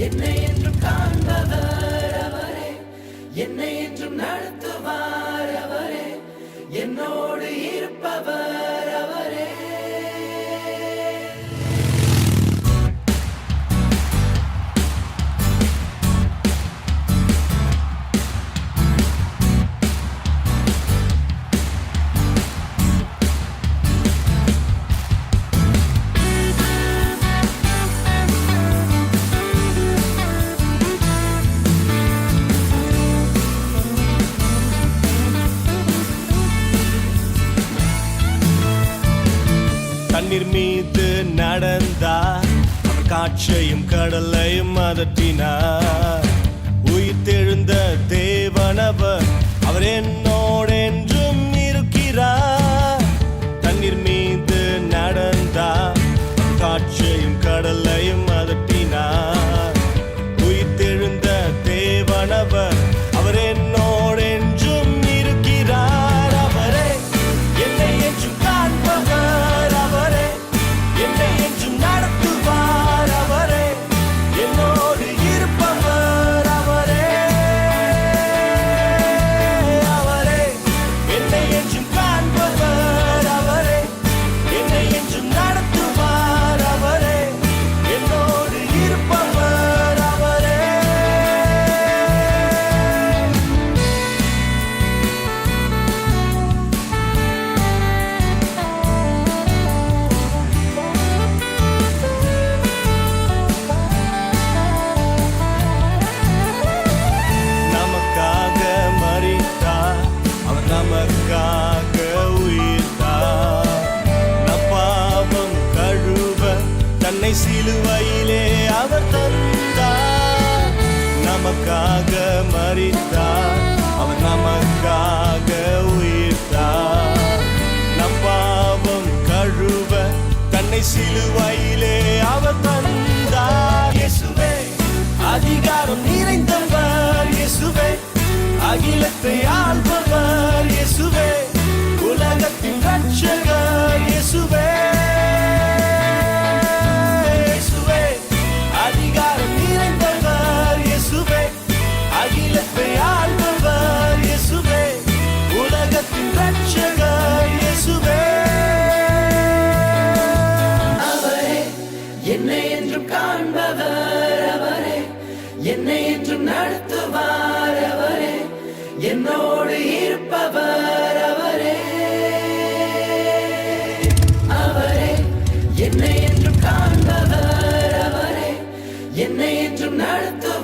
என்னை என்றும் காண்பவர் அவரே, என்னை என்றும் நடத்துவார் அவரே, என்னோடு இருப்பவர் அவரே. தண்ணீர் மீது நடந்தார், அவர் காற்றையும் கடலையும் அதட்டினார். உயிர்த்தெழுந்த தேவனவர், அவர் என்னோடென்றும் இருக்கிறார். தண்ணீர் மீது நடந்தார், காற்றையும் கடலையும் அதட்டினார். உயிர்த்தெழுந்த தேவனவர், அவர் என்னோடென்றும் இருக்கிறார். அவரே என்னை என்றும் காண்பவர், அவரே என்னை என்றும் நடத்துவார், அவரே என்னோடு இருப்பவர், அவரே அவரே என்னை என்றும் காண்பவர், அவரே என்னை என்றும் நடத்துவார், அவரே என்னோடு இருப்பவர், அவரே. நமக்காக மரித்தார், அவர் நமக்காக உயிர்த்தார். நம் பாவம் கழுவ தன்னை சிலுவையிலே அவர் தந்தார். நமக்காக மரித்தார், அவர் நமக்காக உயிர்த்தார். நம் பாவம் கழுவ தன்னை சிலுவையிலே அவர் தந்தார். இயேசுவே அதிகாரம் நிறைந்தவர், இயேசுவே அகிலத்தை ஆள்பவர், இயேசுவே உலகத்தின் ரட்சகர், இயேசுவே இயேசுவே அதிகாரம் நிறைந்தவர், இயேசுவே அகிலத்தை ஆள்பவர், இயேசுவே உலகத்தின் ரட்சகர், இயேசுவே. அவரே என்னை என்றும் காண்பவர், அவரே என்னை என்றும் நடத்துவார், அவரே என்னோடு இருப்பவர், அவரே அவரே என்னை என்றும் காண்பவர், அவரே என்னை என்றும் நடத்துவார்.